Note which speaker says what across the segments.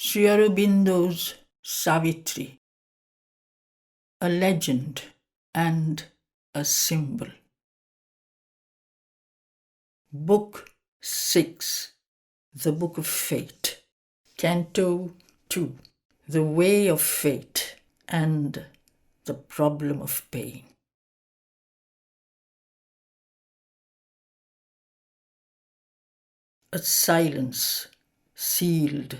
Speaker 1: Sri Aurobindo's Savitri, a legend and a symbol. Book 6, The Book of Fate, Canto 2, The Way of Fate and the Problem of Pain. A silence sealed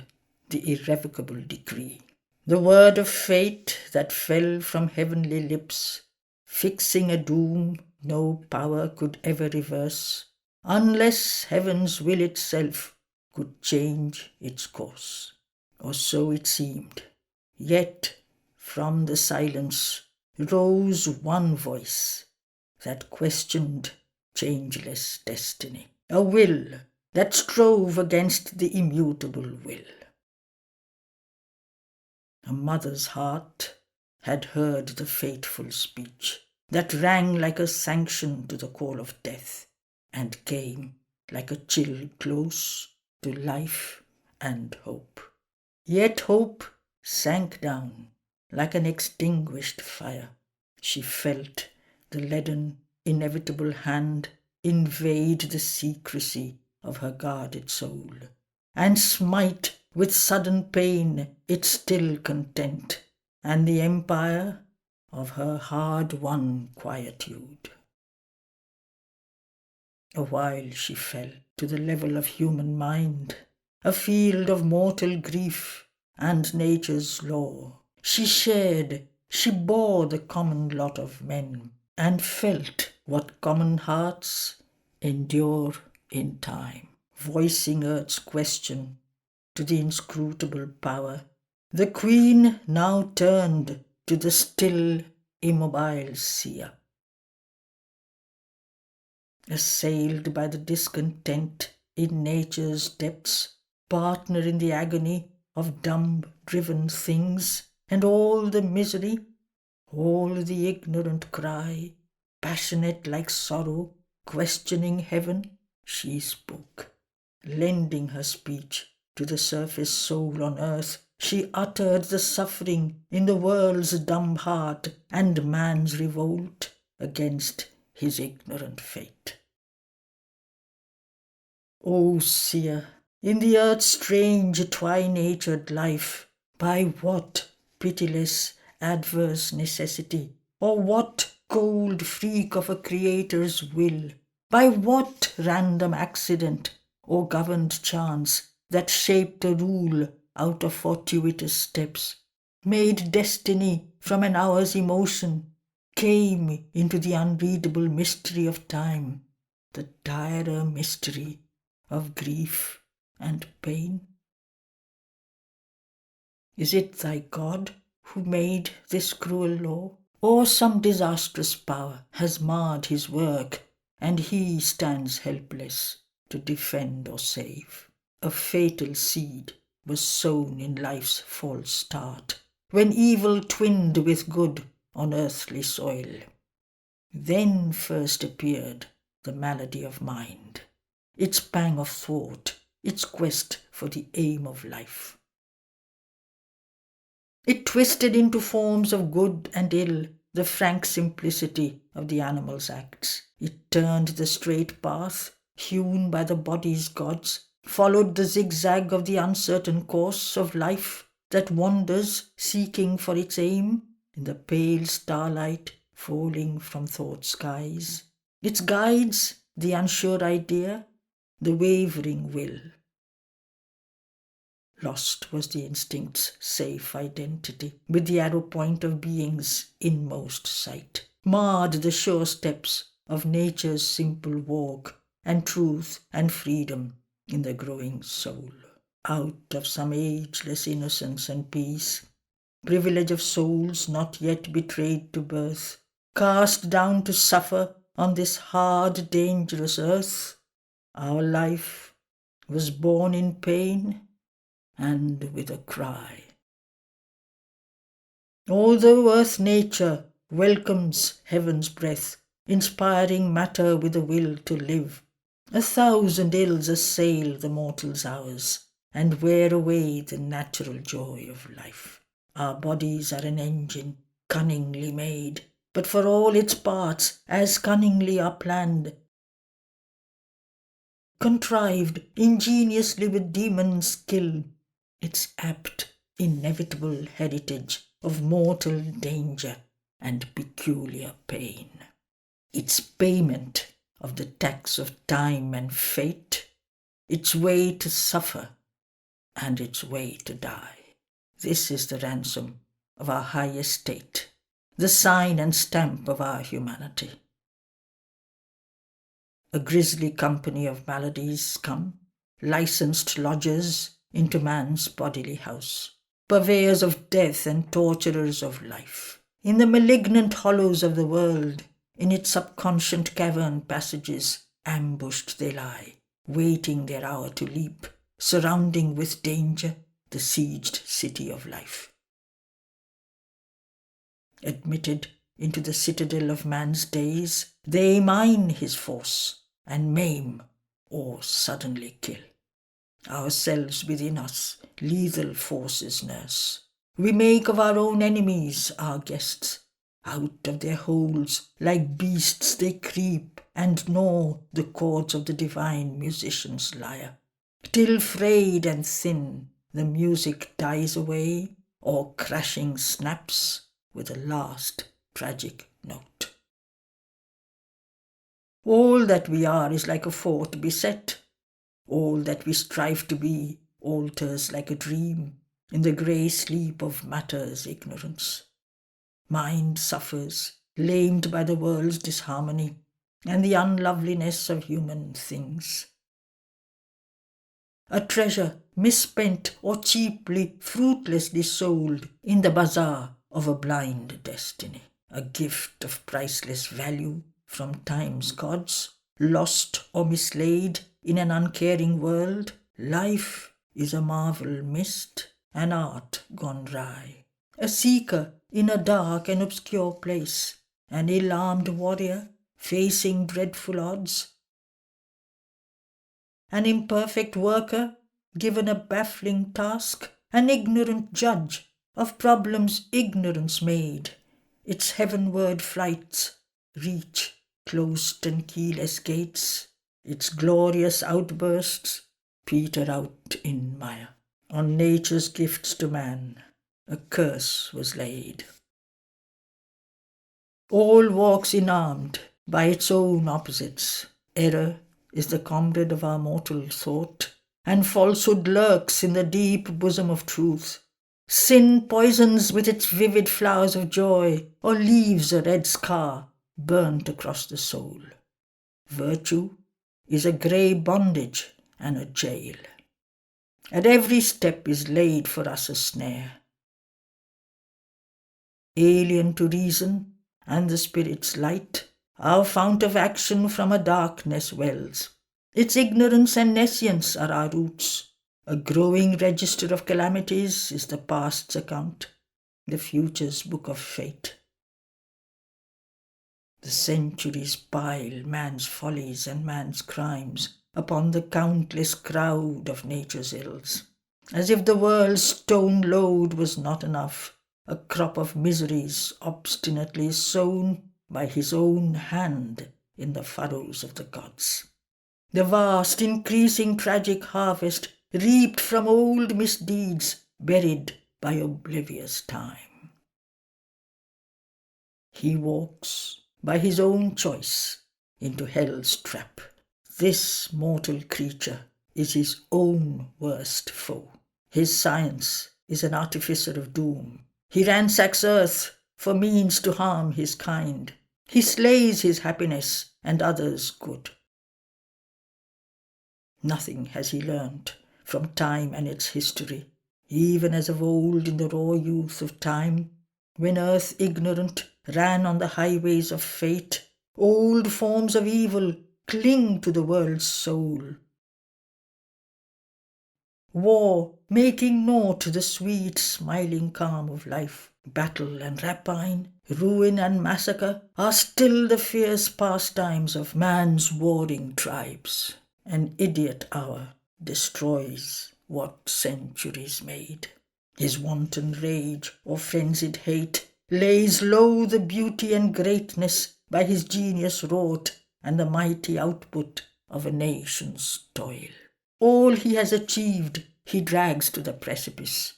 Speaker 1: the irrevocable decree. The word of fate that fell from heavenly lips, fixing a doom no power could ever reverse, unless heaven's will itself could change its course. Or so it seemed. Yet from the silence rose one voice that questioned changeless destiny, a will that strove against the immutable will. A mother's heart had heard the fateful speech that rang like a sanction to the call of death and came like a chill close to life and hope. Yet hope sank down like an extinguished fire. She felt the leaden, inevitable hand invade the secrecy of her guarded soul and smite with sudden pain its still content and the empire of her hard-won quietude. Awhile she fell to the level of human mind, a field of mortal grief and nature's law. She shared, she bore the common lot of men, and felt what common hearts endure in time, voicing earth's question to the inscrutable power. The queen now turned to the still, immobile seer. Assailed by the discontent in nature's depths, partner in the agony of dumb-driven things, and all the misery, all the ignorant cry, passionate like sorrow, questioning heaven, she spoke, lending her speech to the surface soul on earth. She uttered the suffering in the world's dumb heart and man's revolt against his ignorant fate. O seer, in the earth's strange twi-natured life, by what pitiless adverse necessity, or what cold freak of a creator's will, by what random accident or governed chance that shaped a rule out of fortuitous steps, made destiny from an hour's emotion, came into the unreadable mystery of time, the direr mystery of grief and pain? Is it thy God who made this cruel law? Or some disastrous power has marred his work, and he stands helpless to defend or save? A fatal seed was sown in life's false start, when evil twinned with good on earthly soil. Then first appeared the malady of mind, its pang of thought, its quest for the aim of life. It twisted into forms of good and ill the frank simplicity of the animal's acts. It turned the straight path, hewn by the body's gods, followed the zigzag of the uncertain course of life that wanders, seeking for its aim in the pale starlight falling from thought's skies. Its guides the unsure idea, the wavering will. Lost was the instinct's safe identity with the arrow point of being's inmost sight. Marred the sure steps of nature's simple walk, and truth and freedom in the growing soul. Out of some ageless innocence and peace, privilege of souls not yet betrayed to birth, cast down to suffer on this hard, dangerous earth, our life was born in pain and with a cry. Although earth nature welcomes heaven's breath, inspiring matter with a will to live, 1,000 ills assail the mortal's hours, and wear away the natural joy of life. Our bodies are an engine cunningly made, but for all its parts as cunningly are planned, contrived ingeniously with demon skill, its apt, inevitable heritage of mortal danger and peculiar pain, its payment of the tax of time and fate, its way to suffer and its way to die. This is the ransom of our high estate, the sign and stamp of our humanity. A grisly company of maladies come, licensed lodgers into man's bodily house, purveyors of death and torturers of life. In the malignant hollows of the world, in its subconscient cavern passages, ambushed they lie, waiting their hour to leap, surrounding with danger the sieged city of life. Admitted into the citadel of man's days, they mine his force and maim or suddenly kill. Ourselves within us lethal forces nurse. We make of our own enemies our guests. Out of their holes like beasts they creep and gnaw the chords of the divine musician's lyre, till frayed and thin the music dies away or crashing snaps with a last tragic note. All that we are is like a fort beset. All that we strive to be alters like a dream in the grey sleep of matter's ignorance. Mind suffers, lamed by the world's disharmony and the unloveliness of human things. A treasure misspent or cheaply, fruitlessly sold in the bazaar of a blind destiny. A gift of priceless value from time's gods, lost or mislaid in an uncaring world. Life is a marvel missed, an art gone dry. A seeker in a dark and obscure place, an ill-armed warrior facing dreadful odds, an imperfect worker given a baffling task, an ignorant judge of problems ignorance made. Its heavenward flights reach closed and keyless gates, its glorious outbursts peter out in mire. On nature's gifts to man a curse was laid. All walks enarmed by its own opposites. Error is the comrade of our mortal thought, and falsehood lurks in the deep bosom of truth. Sin poisons with its vivid flowers of joy, or leaves a red scar burnt across the soul. Virtue is a grey bondage and a jail. At every step is laid for us a snare. Alien to reason and the spirit's light, our fount of action from a darkness wells. Its ignorance and nescience are our roots. A growing register of calamities is the past's account, the future's book of fate. The centuries pile man's follies and man's crimes upon the countless crowd of nature's ills. As if the world's stone load was not enough, a crop of miseries obstinately sown by his own hand in the furrows of the gods. The vast, increasing tragic harvest reaped from old misdeeds buried by oblivious time. He walks by his own choice into hell's trap. This mortal creature is his own worst foe. His science is an artificer of doom. He ransacks earth for means to harm his kind. He slays his happiness and others' good. Nothing has he learnt from time and its history, even as of old in the raw youth of time, when earth ignorant ran on the highways of fate. Old forms of evil cling to the world's soul. War, making naught the sweet, smiling calm of life, battle and rapine, ruin and massacre are still the fierce pastimes of man's warring tribes. An idiot hour destroys what centuries made. His wanton rage or frenzied hate lays low the beauty and greatness by his genius wrought and the mighty output of a nation's toil. All he has achieved he drags to the precipice.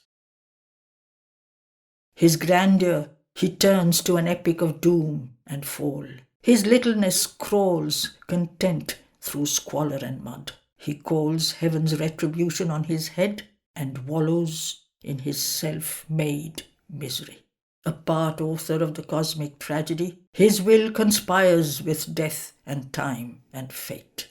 Speaker 1: His grandeur he turns to an epic of doom and fall. His littleness crawls content through squalor and mud. He calls heaven's retribution on his head and wallows in his self-made misery. A part author of the cosmic tragedy, his will conspires with death and time and fate.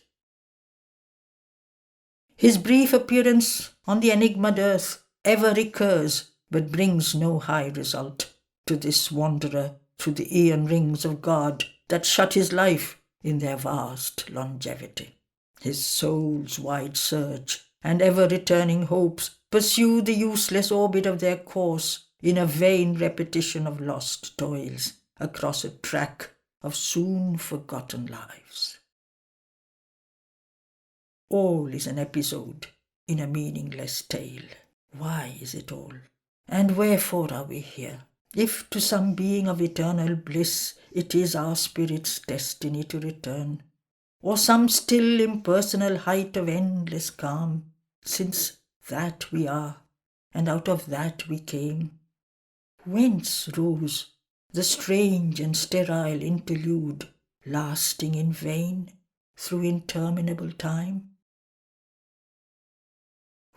Speaker 1: His brief appearance on the enigma'd earth ever recurs, but brings no high result to this wanderer through the aeon rings of God that shut his life in their vast longevity. His soul's wide search and ever-returning hopes pursue the useless orbit of their course in a vain repetition of lost toils across a track of soon-forgotten lives. All is an episode in a meaningless tale. Why is it all? And wherefore are we here? If to some being of eternal bliss it is our spirit's destiny to return, or some still impersonal height of endless calm, since that we are, and out of that we came, whence rose the strange and sterile interlude, lasting in vain through interminable time?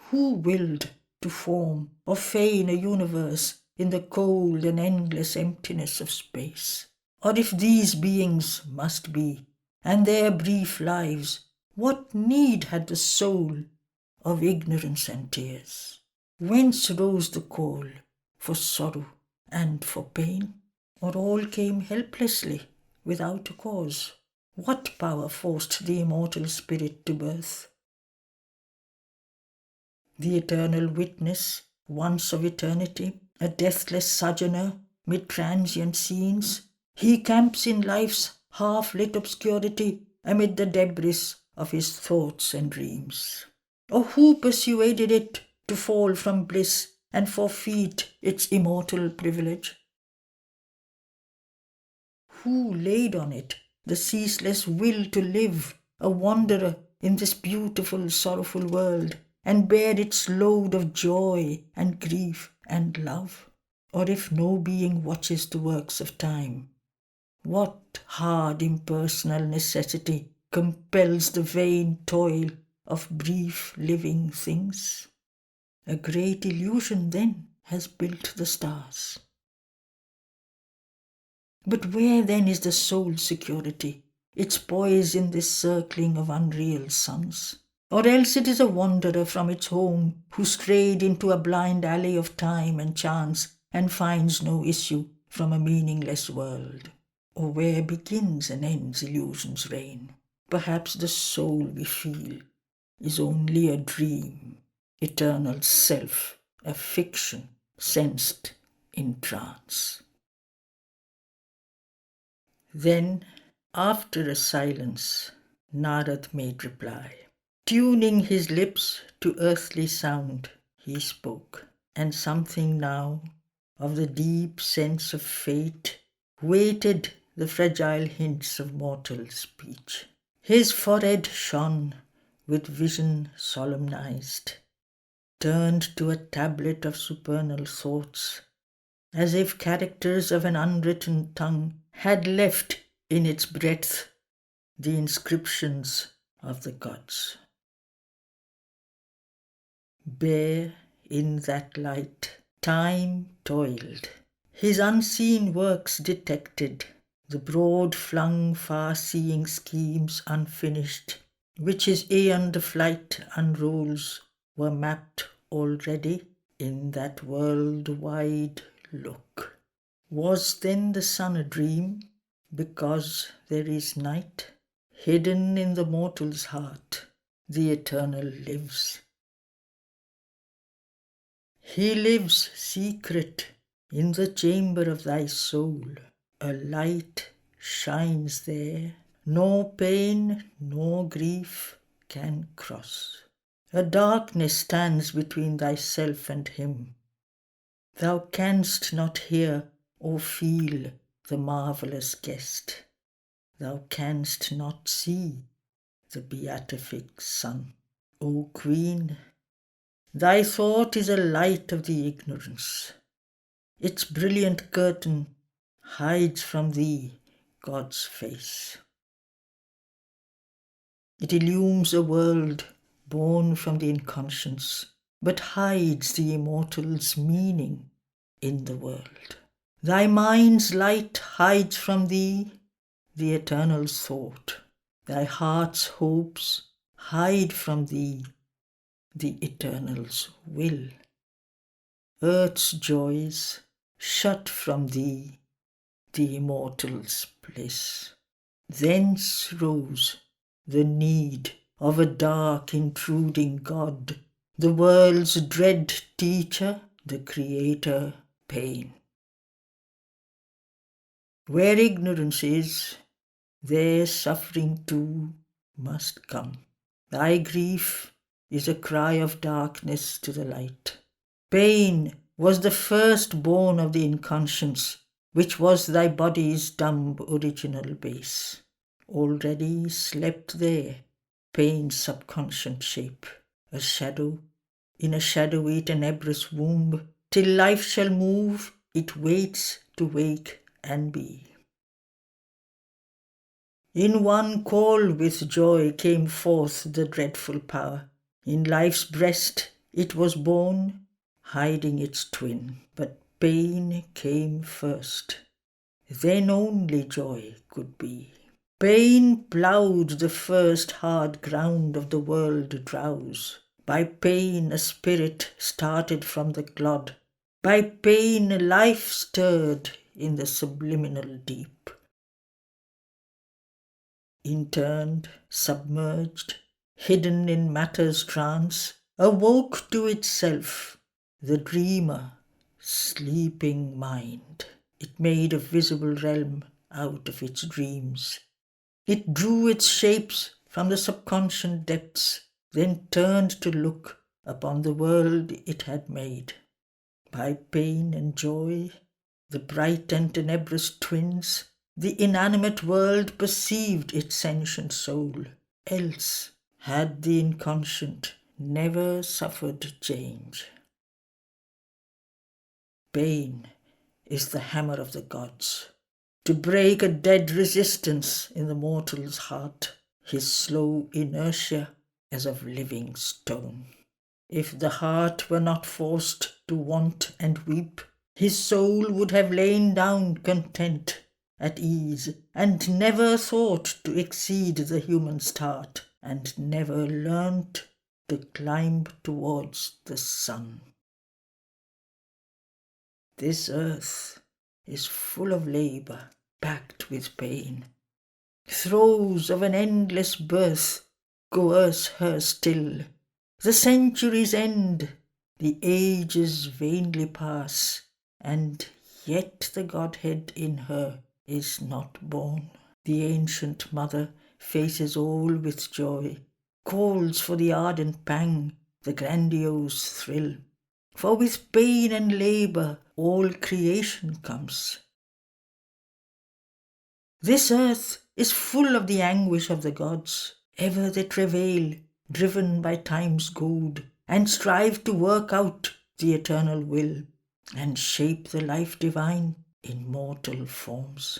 Speaker 1: Who willed to form or feign a universe in the cold and endless emptiness of space? Or if these beings must be, and their brief lives, what need had the soul of ignorance and tears? Whence rose the call for sorrow and for pain? Or all came helplessly, without a cause? What power forced the immortal spirit to birth? The eternal witness, once of eternity, a deathless sojourner mid transient scenes, he camps in life's half-lit obscurity amid the debris of his thoughts and dreams. Or who persuaded it to fall from bliss and forfeit its immortal privilege? Who laid on it the ceaseless will to live, a wanderer in this beautiful, sorrowful world, and bear its load of joy and grief and love? Or if no being watches the works of time, what hard impersonal necessity compels the vain toil of brief living things? A great illusion then has built the stars. But where then is the soul's security, its poise in this circling of unreal suns? Or else it is a wanderer from its home who strayed into a blind alley of time and chance and finds no issue from a meaningless world. Or where begins and ends illusion's reign? Perhaps the soul we feel is only a dream, eternal self, a fiction sensed in trance. Then, after a silence, Narad made reply. Tuning his lips to earthly sound, he spoke, and something now of the deep sense of fate weighted the fragile hints of mortal speech. His forehead shone with vision solemnized, turned to a tablet of supernal thoughts, as if characters of an unwritten tongue had left in its breadth the inscriptions of the gods. Bare in that light, time toiled, his unseen works detected, the broad-flung, far-seeing schemes unfinished, which his aeoned flight unrolls, were mapped already in that world-wide look. Was then the sun a dream, because there is night? Hidden in the mortal's heart, the eternal lives. He lives secret in the chamber of thy soul. A light shines there, nor pain nor grief can cross. A darkness stands between thyself and him. Thou canst not hear or feel the marvellous guest. Thou canst not see the beatific Son. O Queen, thy thought is a light of the ignorance. Its brilliant curtain hides from thee God's face. It illumes a world born from the inconscience, but hides the immortal's meaning in the world. Thy mind's light hides from thee the eternal's thought. Thy heart's hopes hide from thee the eternal's will. Earth's joys shut from thee the immortal's bliss. Thence rose the need of a dark intruding God, the world's dread teacher, the creator pain. Where ignorance is, there suffering too must come. Thy grief is a cry of darkness to the light. Pain was the firstborn of the inconscience, which was thy body's dumb original base. Already slept there pain's subconscient shape, a shadow in a shadowy tenebrous womb. Till life shall move, it waits to wake and be. In one call with joy came forth the dreadful power. In life's breast it was born, hiding its twin. But pain came first, then only joy could be. Pain ploughed the first hard ground of the world drowse. By pain a spirit started from the clod. By pain life stirred in the subliminal deep. Interned, submerged, hidden in matter's trance, awoke to itself the dreamer, sleeping mind. It made a visible realm out of its dreams. It drew its shapes from the subconscious depths, then turned to look upon the world it had made. By pain and joy, the bright and tenebrous twins, the inanimate world perceived its sentient soul. Else had the inconscient never suffered change. Pain is the hammer of the gods, to break a dead resistance in the mortal's heart, his slow inertia as of living stone. If the heart were not forced to want and weep, his soul would have lain down content, at ease, and never thought to exceed the human start, and never learnt to climb towards the sun. This earth is full of labour, packed with pain. Throes of an endless birth coerce her still. The centuries end, the ages vainly pass, and yet the Godhead in her is not born. The ancient mother faces all with joy, calls for the ardent pang, the grandiose thrill. For with pain and labour all creation comes. This earth is full of the anguish of the gods. Ever they travail, driven by time's goad, and strive to work out the eternal will, and shape the life divine in mortal forms.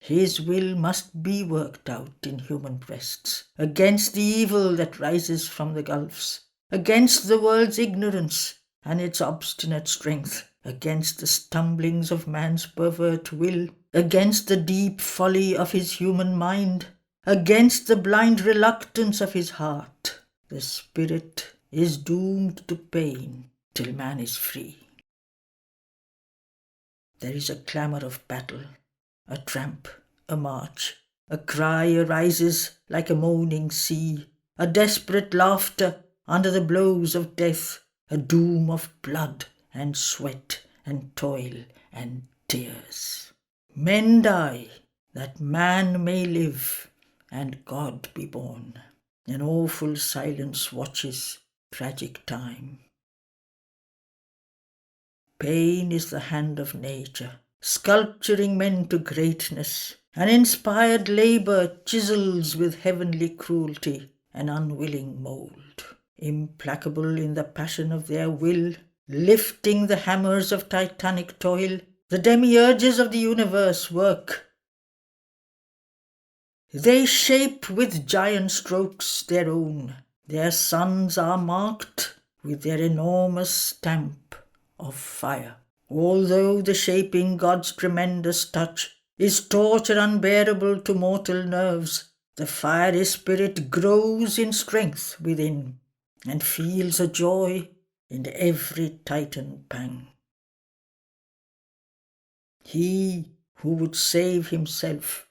Speaker 1: His will must be worked out in human breasts, against the evil that rises from the gulfs, against the world's ignorance and its obstinate strength, against the stumblings of man's pervert will, against the deep folly of his human mind, against the blind reluctance of his heart. The spirit is doomed to pain till man is free. There is a clamour of battle, a tramp, a march. A cry arises like a moaning sea, a desperate laughter under the blows of death, a doom of blood and sweat and toil and tears. Men die that man may live and God be born. An awful silence watches tragic time. Pain is the hand of nature, sculpturing men to greatness. An inspired labour chisels with heavenly cruelty an unwilling mould. Implacable in the passion of their will, lifting the hammers of titanic toil, the demiurges of the universe work. They shape with giant strokes their own. Their suns are marked with their enormous stamp of fire. Although the shaping God's tremendous touch is torture unbearable to mortal nerves, the fiery spirit grows in strength within and feels a joy in every titan pang. He who would save himself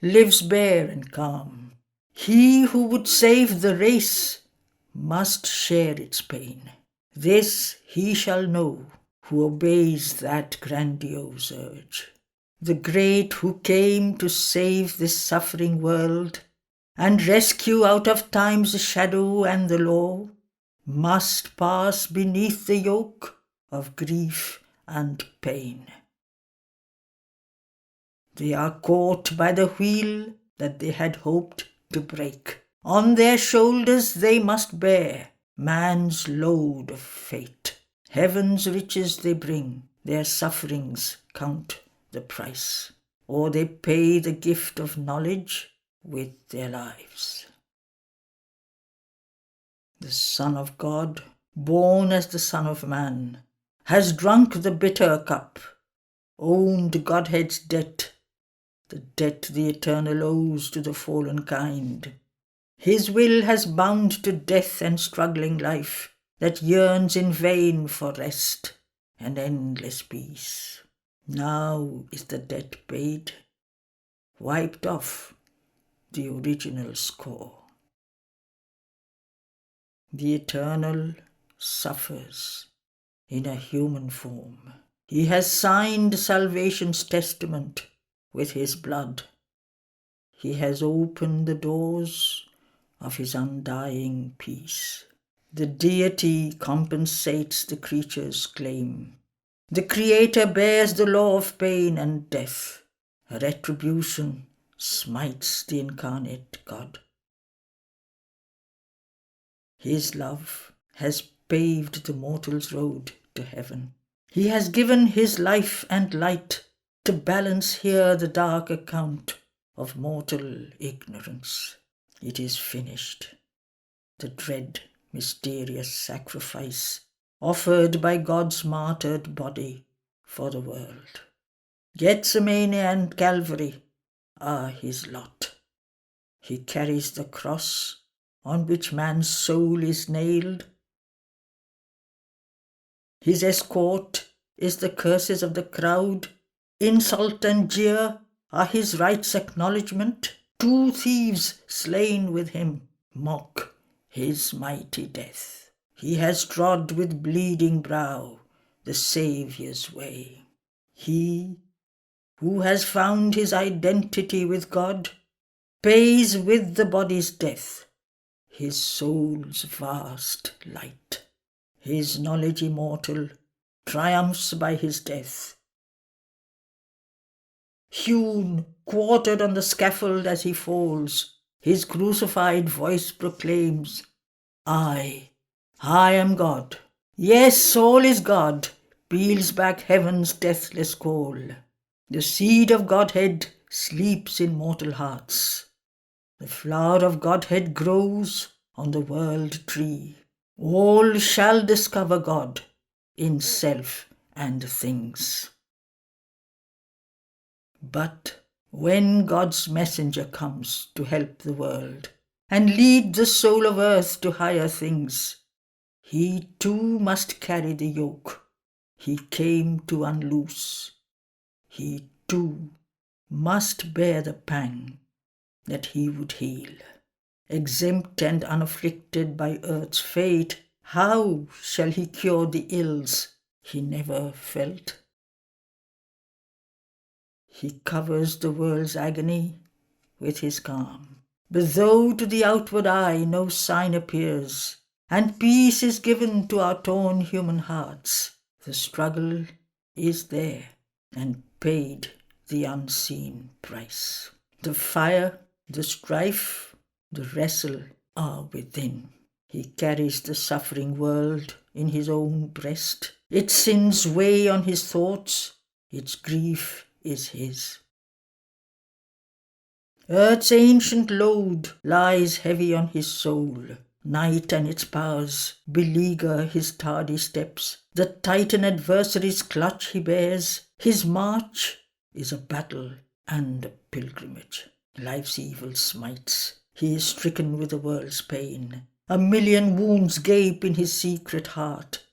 Speaker 1: lives bare and calm. He who would save the race must share its pain. This he shall know who obeys that grandiose urge. The great who came to save this suffering world and rescue out of time's shadow and the law must pass beneath the yoke of grief and pain. They are caught by the wheel that they had hoped to break. On their shoulders they must bear man's load of fate. Heaven's riches they bring, their sufferings count the price, or they pay the gift of knowledge with their lives. The Son of God, born as the Son of Man, has drunk the bitter cup, owned Godhead's debt, the debt the eternal owes to the fallen kind. His will has bound to death and struggling life that yearns in vain for rest and endless peace. Now is the debt paid, wiped off the original score. The Eternal suffers in a human form. He has signed salvation's testament with his blood. He has opened the doors of his undying peace. The deity compensates the creature's claim. The Creator bears the law of pain and death. Retribution smites the incarnate God. His love has paved the mortal's road to heaven. He has given his life and light to balance here the dark account of mortal ignorance. It is finished. The dread, mysterious sacrifice offered by God's martyred body for the world. Gethsemane and Calvary are his lot. He carries the cross on which man's soul is nailed. His escort is the curses of the crowd. Insult and jeer are his right's acknowledgement. 2 thieves slain with him mock his mighty death. He has trod with bleeding brow the Saviour's way. He who has found his identity with God pays with the body's death his soul's vast light. His knowledge immortal triumphs by his death. Hewn, quartered on the scaffold as he falls, his crucified voice proclaims, I am God. Yes, all is God, peals back heaven's deathless call. The seed of Godhead sleeps in mortal hearts. The flower of Godhead grows on the world tree. All shall discover God in self and things. But when God's messenger comes to help the world and lead the soul of earth to higher things, he too must carry the yoke he came to unloose. He too must bear the pang that he would heal. Exempt and unafflicted by earth's fate, how shall he cure the ills he never felt? He covers the world's agony with his calm. But though to the outward eye no sign appears, and peace is given to our torn human hearts, the struggle is there, and paid the unseen price. The fire, the strife, the wrestle are within. He carries the suffering world in his own breast. Its sins weigh on his thoughts, its grief is his. Earth's ancient load lies heavy on his soul. Night and its powers beleaguer his tardy steps. The Titan adversary's clutch he bears. His march is a battle and a pilgrimage. Life's evil smites. He is stricken with the world's pain. A million wounds gape in his secret heart.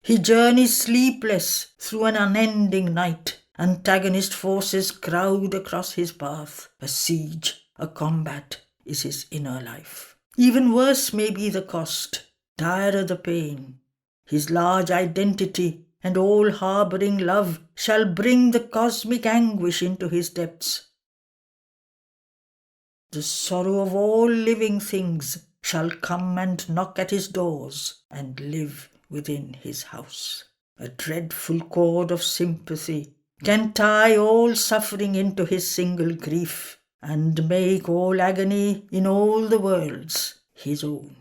Speaker 1: He journeys sleepless through an unending night. Antagonist forces crowd across his path. A siege, a combat is his inner life. Even worse may be the cost, direr the pain. His large identity and all harbouring love shall bring the cosmic anguish into his depths. The sorrow of all living things shall come and knock at his doors and live within his house. A dreadful cord of sympathy can tie all suffering into his single grief, and make all agony in all the worlds his own.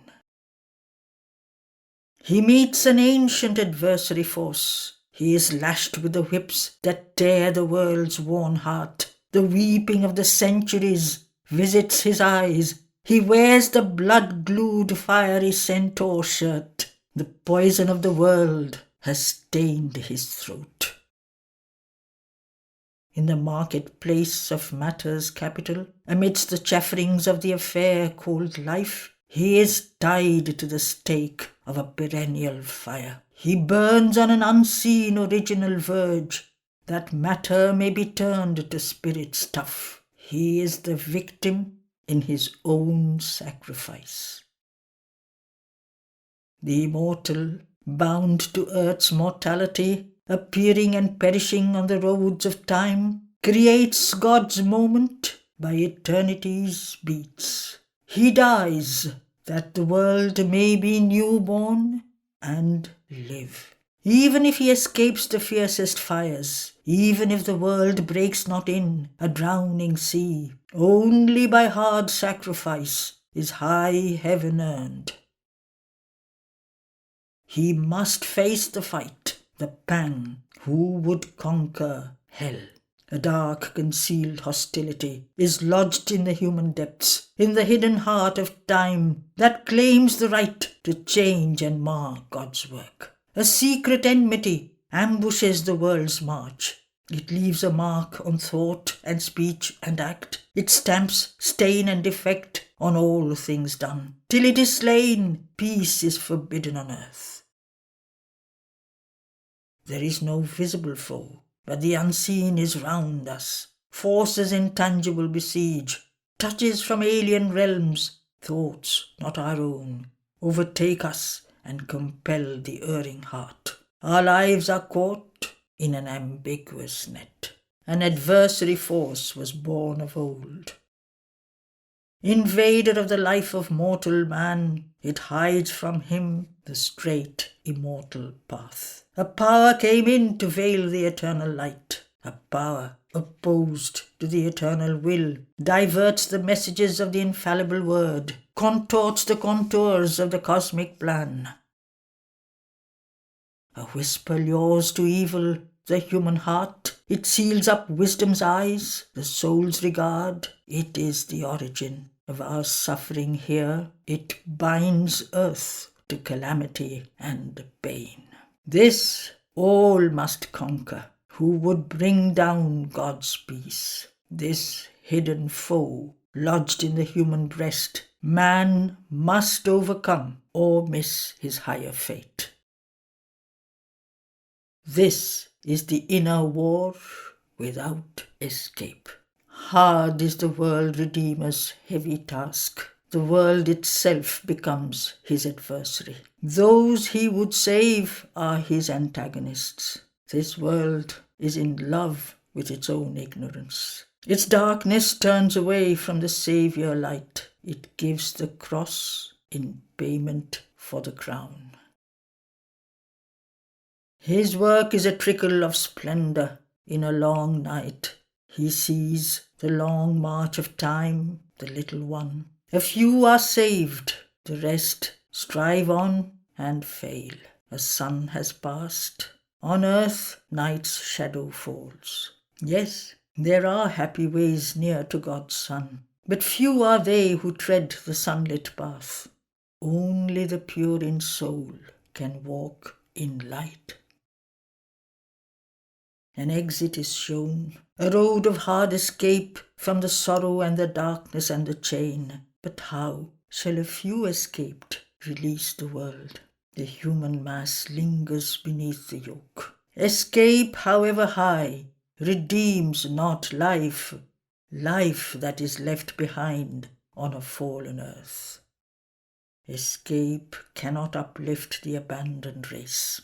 Speaker 1: He meets an ancient adversary force. He is lashed with the whips that tear the world's worn heart. The weeping of the centuries visits his eyes. He wears the blood-glued fiery centaur shirt. The poison of the world has stained his throat. In the marketplace of matter's capital, amidst the chafferings of the affair called life, he is tied to the stake of a perennial fire. He burns on an unseen original verge, that matter may be turned to spirit stuff. He is the victim in his own sacrifice. The immortal, bound to earth's mortality, appearing and perishing on the roads of time, creates God's moment by eternity's beats. He dies that the world may be newborn and live. Even if he escapes the fiercest fires, even if the world breaks not in a drowning sea, only by hard sacrifice is high heaven earned. He must face the fight, the pang, who would conquer hell. A dark, concealed hostility is lodged in the human depths, in the hidden heart of time that claims the right to change and mar God's work. A secret enmity ambushes the world's march. It leaves a mark on thought and speech and act. It stamps stain and defect on all things done. Till it is slain, peace is forbidden on earth. There is no visible foe, but the unseen is round us. Forces intangible besiege, touches from alien realms, thoughts not our own, overtake us and compel the erring heart. Our lives are caught in an ambiguous net. An adversary force was born of old. Invader of the life of mortal man, it hides from him the straight, immortal path. A power came in to veil the eternal light. A power opposed to the eternal will diverts the messages of the infallible word, contorts the contours of the cosmic plan. A whisper lures to evil the human heart. It seals up wisdom's eyes, the soul's regard. It is the origin of our suffering here. It binds earth to calamity and pain. This all must conquer, who would bring down God's peace. This hidden foe lodged in the human breast, man must overcome or miss his higher fate. This is the inner war without escape. Hard is the world Redeemer's heavy task. The world itself becomes his adversary. Those he would save are his antagonists. This world is in love with its own ignorance. Its darkness turns away from the Saviour light. It gives the cross in payment for the crown. His work is a trickle of splendour in a long night. He sees the long march of time, the little one. A few are saved, the rest strive on and fail. A sun has passed. On earth night's shadow falls. Yes, there are happy ways near to God's Son, but few are they who tread the sunlit path. Only the pure in soul can walk in light. An exit is shown, a road of hard escape from the sorrow and the darkness and the chain. But how shall a few escaped release the world? The human mass lingers beneath the yoke. Escape, however high, redeems not life, life that is left behind on a fallen earth. Escape cannot uplift the abandoned race,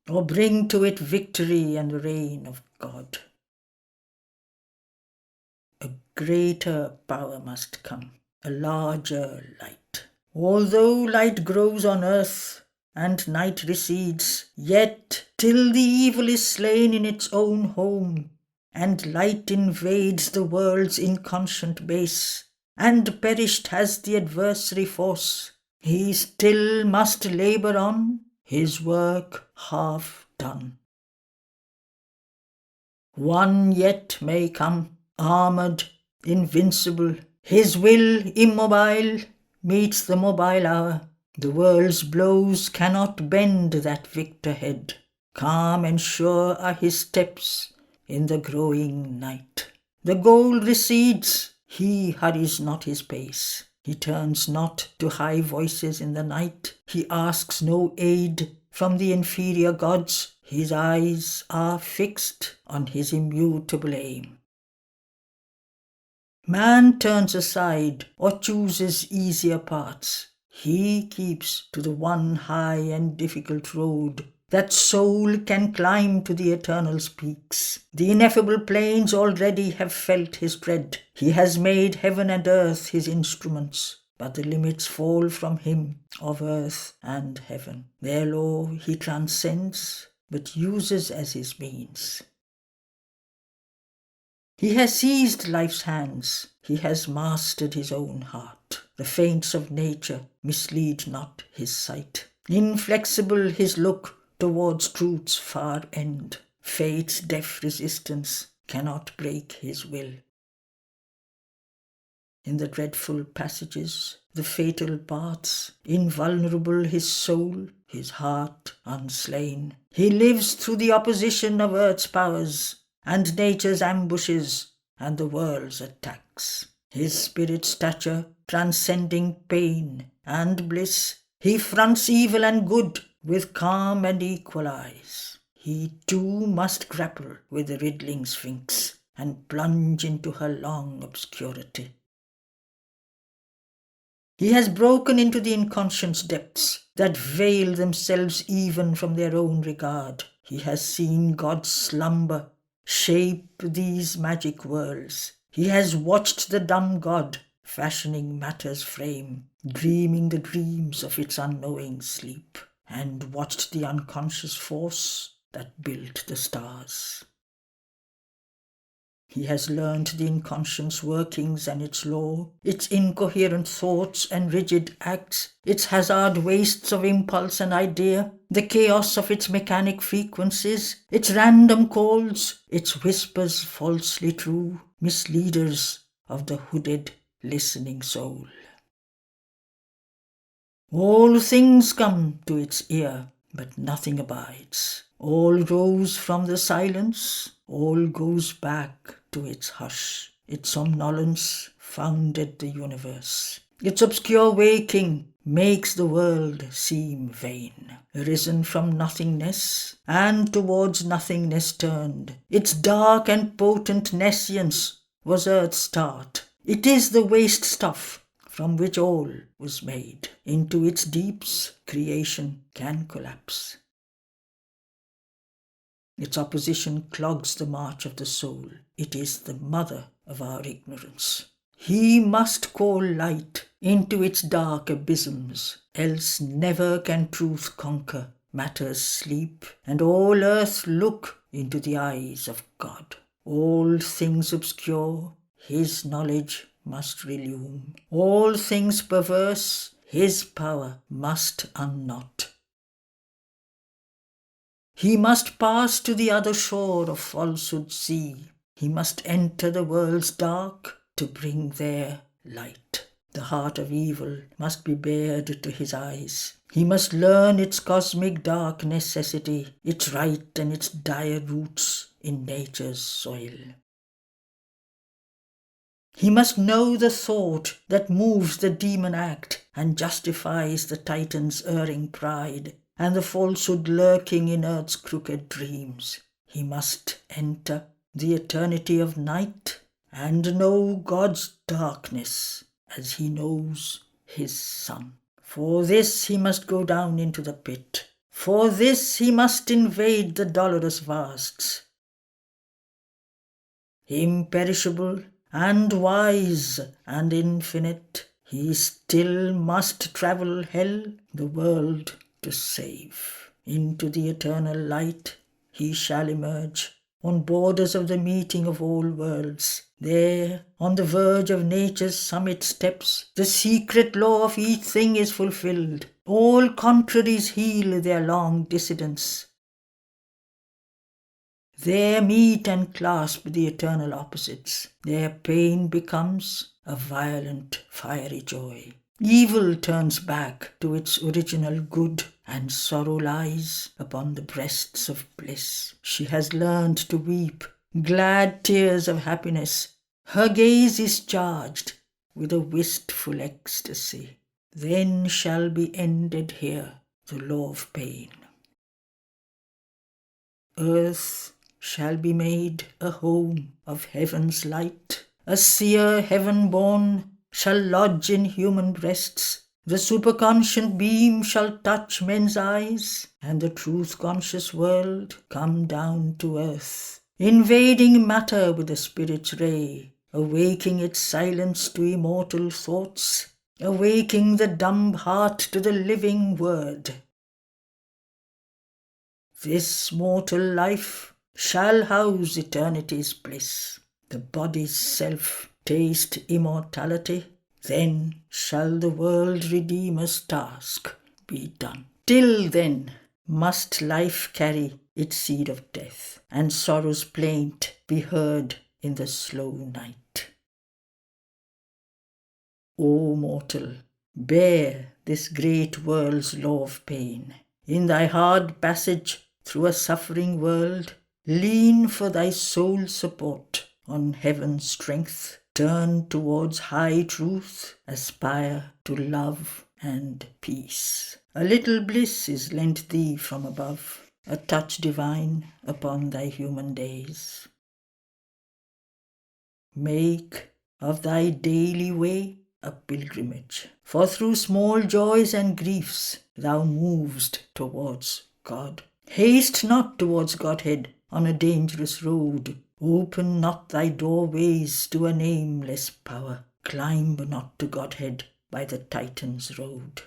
Speaker 1: or bring to it victory and the reign of God. A greater power must come, a larger light. Although light grows on earth and night recedes, yet till the evil is slain in its own home, and light invades the world's inconscient base, and perished has the adversary force, he still must labour on, his work half done. One yet may come, armoured, invincible, his will immobile meets the mobile hour. The world's blows cannot bend that victor head. Calm and sure are his steps in the growing night. The goal recedes, he hurries not his pace. He turns not to high voices in the night. He asks no aid from the inferior gods. His eyes are fixed on his immutable aim. Man turns aside or chooses easier paths. He keeps to the one high and difficult road that soul can climb to the eternal's peaks. The ineffable plains already have felt his tread. He has made heaven and earth his instruments, but the limits fall from him of earth and heaven. Their law he transcends, but uses as his means. He has seized life's hands, he has mastered his own heart. The feints of nature mislead not his sight. Inflexible his look towards truth's far end. Fate's deaf resistance cannot break his will. In the dreadful passages, the fatal paths, invulnerable his soul, his heart unslain. He lives through the opposition of earth's powers, and nature's ambushes, and the world's attacks. His spirit's stature transcending pain and bliss, he fronts evil and good with calm and equal eyes. He too must grapple with the riddling sphinx and plunge into her long obscurity. He has broken into the inconscious depths that veil themselves even from their own regard. He has seen God's slumber shape these magic worlds. He has watched the dumb God fashioning matter's frame, dreaming the dreams of its unknowing sleep, and watched the unconscious force that built the stars. He has learned the inconscious workings and its law, its incoherent thoughts and rigid acts, its hazard wastes of impulse and idea, the chaos of its mechanic frequencies, its random calls, its whispers falsely true, misleaders of the hooded, listening soul. All things come to its ear, but nothing abides. All rose from the silence, all goes back to its hush. Its somnolence founded the universe. Its obscure waking makes the world seem vain. Risen from nothingness, and towards nothingness turned, its dark and potent nescience was earth's start. It is the waste stuff from which all was made. Into its deeps creation can collapse. Its opposition clogs the march of the soul. It is the mother of our ignorance. He must call light into its dark abysms, else never can truth conquer. Matters sleep, and all earth look into the eyes of God. All things obscure, his knowledge must relume. All things perverse, his power must unknot. He must pass to the other shore of falsehood's sea. He must enter the world's dark to bring there light. The heart of evil must be bared to his eyes. He must learn its cosmic dark necessity, its right and its dire roots in nature's soil. He must know the thought that moves the demon act and justifies the titan's erring pride and the falsehood lurking in earth's crooked dreams. He must enter the eternity of night and know God's darkness as he knows his sun. For this he must go down into the pit. For this he must invade the dolorous vasts. Imperishable and wise and infinite, he still must travel hell, the world to save. Into the eternal light he shall emerge, on borders of the meeting of all worlds. There, on the verge of nature's summit steps, the secret law of each thing is fulfilled. All contraries heal their long dissidence. There meet and clasp the eternal opposites. Their pain becomes a violent, fiery joy. Evil turns back to its original good, and sorrow lies upon the breasts of bliss. She has learned to weep glad tears of happiness. Her gaze is charged with a wistful ecstasy. Then shall be ended here the law of pain. Earth shall be made a home of heaven's light. A seer heaven-born shall lodge in human breasts. The superconscient beam shall touch men's eyes, and the truth-conscious world come down to earth, invading matter with the spirit's ray, awaking its silence to immortal thoughts, awaking the dumb heart to the living word. This mortal life shall house eternity's bliss, the body's self taste immortality. Then shall the world Redeemer's task be done. Till then must life carry its seed of death, and sorrow's plaint be heard in the slow night. O mortal, bear this great world's law of pain. In thy hard passage through a suffering world, lean for thy soul's support on heaven's strength. Turn towards high truth, aspire to love and peace. A little bliss is lent thee from above, a touch divine upon thy human days. Make of thy daily way a pilgrimage, for through small joys and griefs thou movest towards God. Haste not towards Godhead on a dangerous road. Open not thy doorways to a nameless power. Climb not to Godhead by the Titan's road.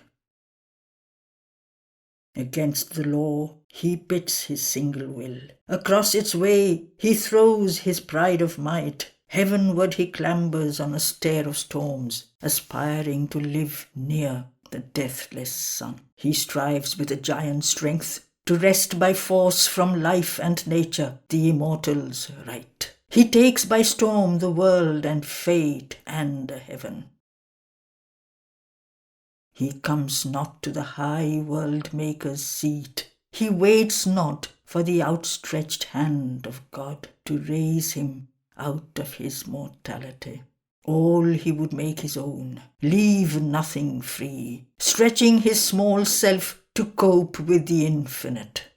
Speaker 1: Against the law he pits his single will. Across its way he throws his pride of might. Heavenward he clambers on a stair of storms, aspiring to live near the deathless sun. He strives with a giant strength to wrest by force from life and nature the immortal's right. He takes by storm the world and fate and heaven. He comes not to the high world-maker's seat. He waits not for the outstretched hand of God to raise him out of his mortality. All he would make his own, leave nothing free, stretching his small self to cope with the infinite.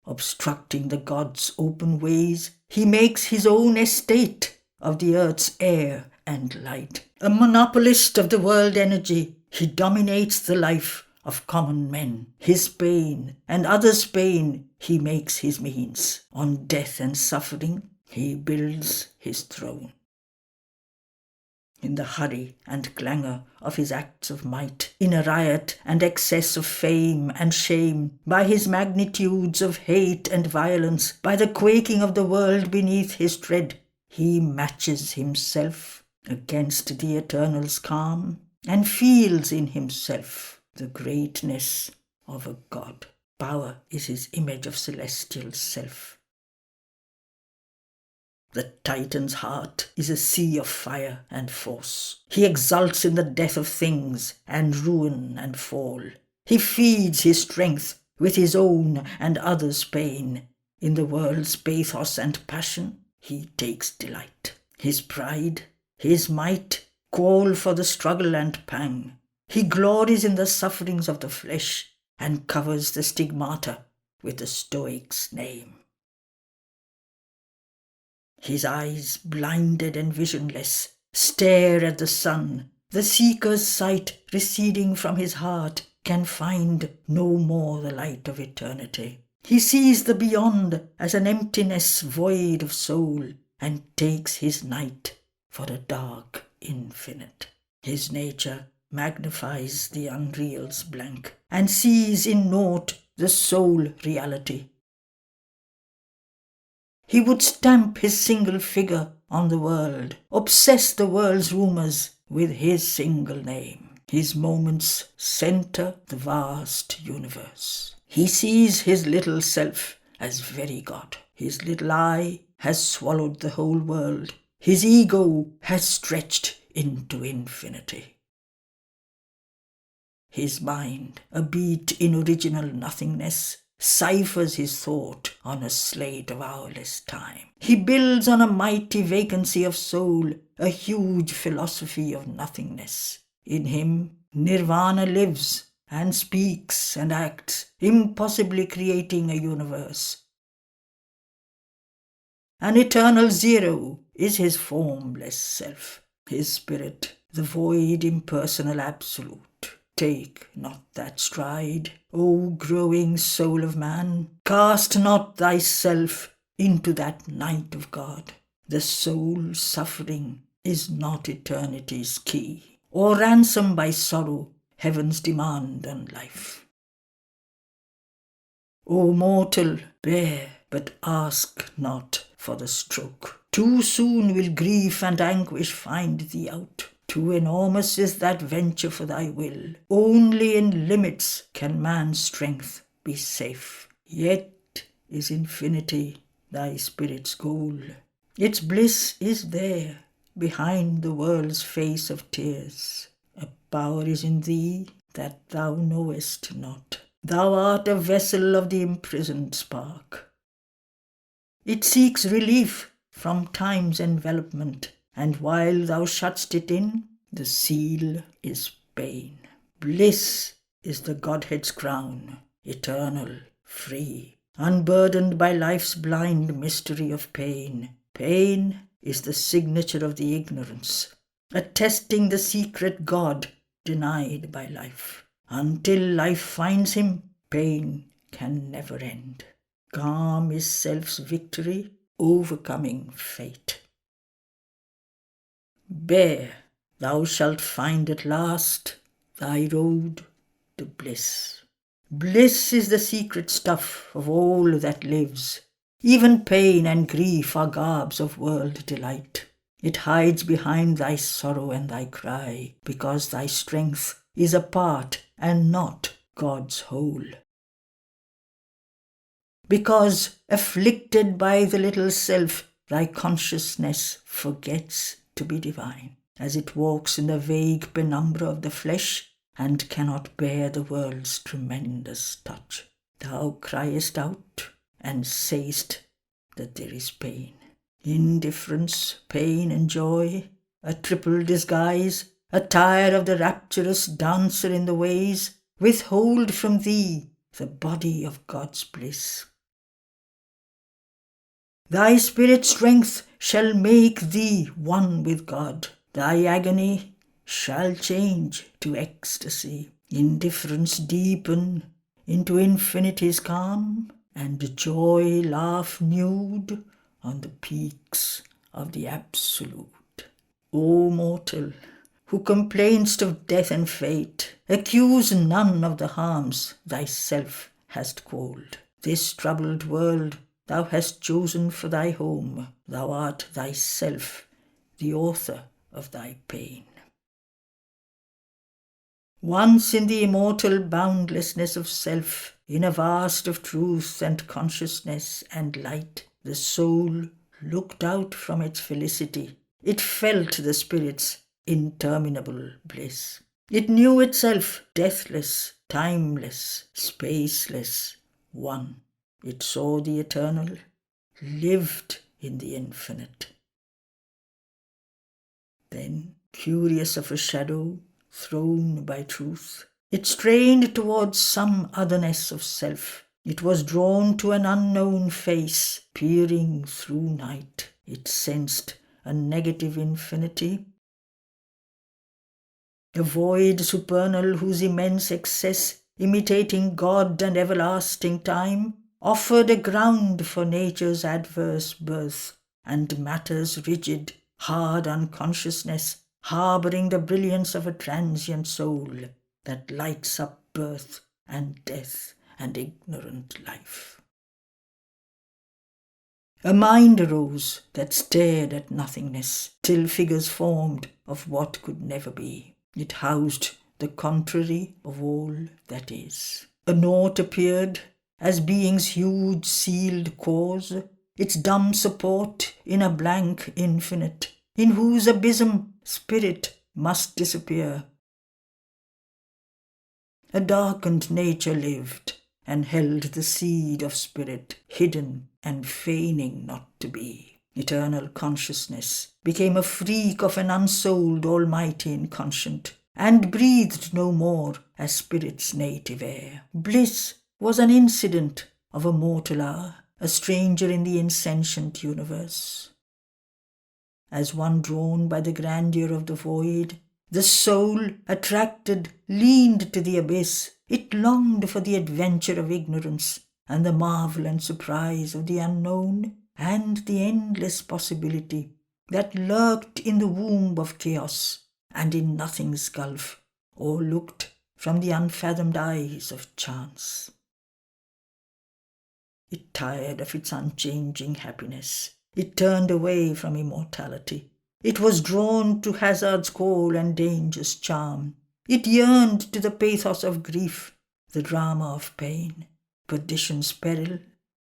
Speaker 1: Obstructing the gods' open ways, he makes his own estate of the earth's air and light. A monopolist of the world energy, he dominates the life of common men. His pain and others' pain he makes his means. On death and suffering he builds his throne. In the hurry and clangour of his acts of might, in a riot and excess of fame and shame, by his magnitudes of hate and violence, by the quaking of the world beneath his tread, he matches himself against the Eternal's calm, and feels in himself the greatness of a god. Power is his image of celestial self. The Titan's heart is a sea of fire and force. He exults in the death of things and ruin and fall. He feeds his strength with his own and others' pain. In the world's pathos and passion he takes delight. His pride, his might, call for the struggle and pang. He glories in the sufferings of the flesh and covers the stigmata with the Stoic's name. His eyes, blinded and visionless, stare at the sun. The seeker's sight, receding from his heart, can find no more the light of eternity. He sees the beyond as an emptiness void of soul, and takes his night for a dark infinite. His nature magnifies the unreal's blank, and sees in naught the sole reality. He would stamp his single figure on the world, obsess the world's rumours with his single name. His moments centre the vast universe. He sees his little self as very God. His little I has swallowed the whole world. His ego has stretched into infinity. His mind, a beat in original nothingness, ciphers his thought on a slate of hourless time. He builds on a mighty vacancy of soul a huge philosophy of nothingness. In him Nirvana lives and speaks and acts, impossibly creating a universe. An eternal zero is his formless self, his spirit, the void impersonal absolute. Take not that stride, O growing soul of man. Cast not thyself into that night of God. The soul's suffering is not eternity's key, or ransom by sorrow heaven's demand on life. O mortal, bear, but ask not for the stroke. Too soon will grief and anguish find thee out. Too enormous is that venture for thy will. Only in limits can man's strength be safe. Yet is infinity thy spirit's goal. Its bliss is there, behind the world's face of tears. A power is in thee that thou knowest not. Thou art a vessel of the imprisoned spark. It seeks relief from time's envelopment, and while thou shut'st it in, the seal is pain. Bliss is the Godhead's crown, eternal, free, unburdened by life's blind mystery of pain. Pain is the signature of the ignorance, attesting the secret God denied by life. Until life finds him, pain can never end. Calm is self's victory, overcoming fate. Bear, thou shalt find at last thy road to bliss. Bliss is the secret stuff of all that lives. Even pain and grief are garbs of world delight. It hides behind thy sorrow and thy cry, because thy strength is a part and not God's whole. Because, afflicted by the little self, thy consciousness forgets to be divine, as it walks in the vague penumbra of the flesh and cannot bear the world's tremendous touch. Thou criest out and sayest that there is pain. Indifference, pain and joy, a triple disguise, attire of the rapturous dancer in the ways, withhold from thee the body of God's bliss. Thy spirit's strength shall make thee one with God. Thy agony shall change to ecstasy. Indifference deepen into infinity's calm, and joy laugh nude on the peaks of the Absolute. O mortal, who complainst of death and fate, accuse none of the harms thyself hast caused. This troubled world thou hast chosen for thy home. Thou art thyself the author of thy pain. Once in the immortal boundlessness of self, in a vast of truth and consciousness and light, the soul looked out from its felicity. It felt the spirit's interminable bliss. It knew itself deathless, timeless, spaceless, one. It saw the eternal, lived in the infinite. Then, curious of a shadow thrown by truth, it strained towards some otherness of self. It was drawn to an unknown face, peering through night. It sensed a negative infinity, a void supernal whose immense excess, imitating God and everlasting time, offered a ground for nature's adverse birth, and matter's rigid, hard unconsciousness, harbouring the brilliance of a transient soul that lights up birth and death and ignorant life. A mind arose that stared at nothingness, till figures formed of what could never be. It housed the contrary of all that is. A naught appeared as being's huge sealed cause, its dumb support in a blank infinite, in whose abysm spirit must disappear. A darkened nature lived, and held the seed of spirit, hidden and feigning not to be. Eternal consciousness became a freak of an unsouled almighty inconscient, and breathed no more as spirit's native air. Bliss was an incident of a mortal hour, a stranger in the insentient universe. As one drawn by the grandeur of the void, the soul, attracted, leaned to the abyss. It longed for the adventure of ignorance, and the marvel and surprise of the unknown, and the endless possibility that lurked in the womb of chaos and in nothing's gulf, or looked from the unfathomed eyes of chance. It tired of its unchanging happiness. It turned away from immortality. It was drawn to hazard's call and danger's charm. It yearned to the pathos of grief, the drama of pain, perdition's peril,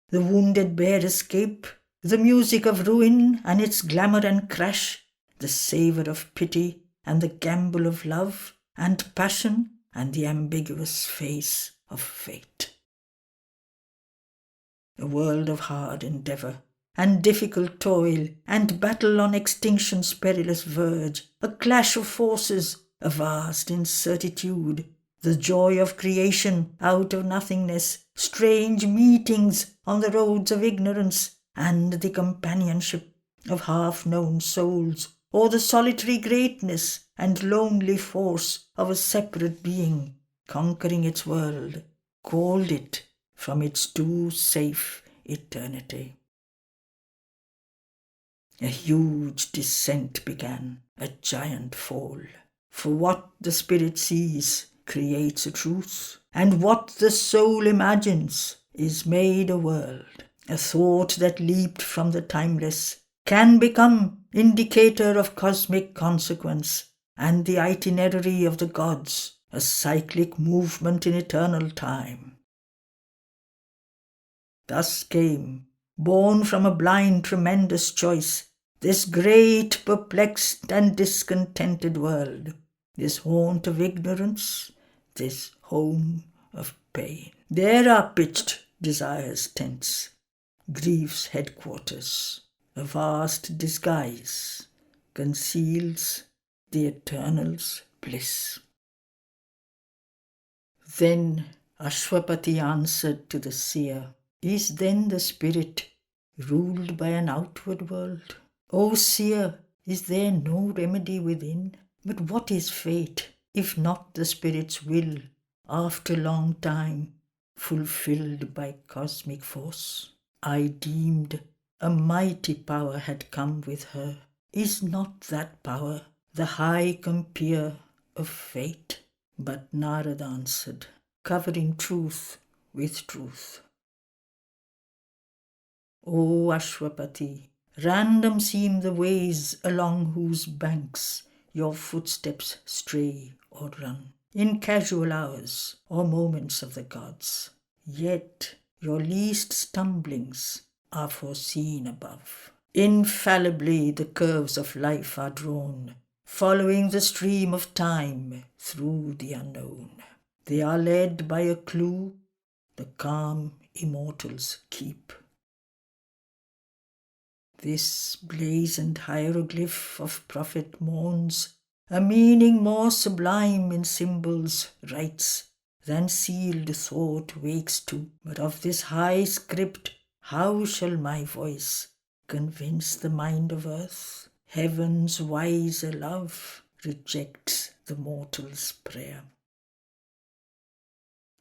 Speaker 1: the wounded bear escape, the music of ruin and its glamour and crash, the savour of pity and the gamble of love and passion and the ambiguous face of fate. A world of hard endeavour and difficult toil, and battle on extinction's perilous verge, a clash of forces, a vast incertitude, the joy of creation out of nothingness, strange meetings on the roads of ignorance, and the companionship of half-known souls, or the solitary greatness and lonely force of a separate being, conquering its world, called it from its too safe eternity. A huge descent began, a giant fall. For what the spirit sees creates a truth, and what the soul imagines is made a world. A thought that leaped from the timeless can become indicator of cosmic consequence and the itinerary of the gods, a cyclic movement in eternal time. Thus came, born from a blind tremendous choice, this great perplexed and discontented world, this haunt of ignorance, this home of pain. There are pitched desire's tents, grief's headquarters. A vast disguise conceals the eternal's bliss. Then Ashwapati answered to the seer, is then the spirit ruled by an outward world? O seer, is there no remedy within? But what is fate? if not the spirit's will, after long time, fulfilled by cosmic force. I deemed a mighty power had come with her. Is not that power the high compeer of fate? But Narad answered, covering truth with truth. O Ashwapati, random seem the ways along whose banks your footsteps stray or run, in casual hours or moments of the gods. Yet your least stumblings are foreseen above. Infallibly the curves of life are drawn, following the stream of time through the unknown. They are led by a clue the calm immortals keep. This blazoned hieroglyph of prophet mourns a meaning more sublime in symbols writes than sealed thought wakes to. But of this high script how shall my voice convince the mind of earth? Heaven's wiser love rejects the mortal's prayer.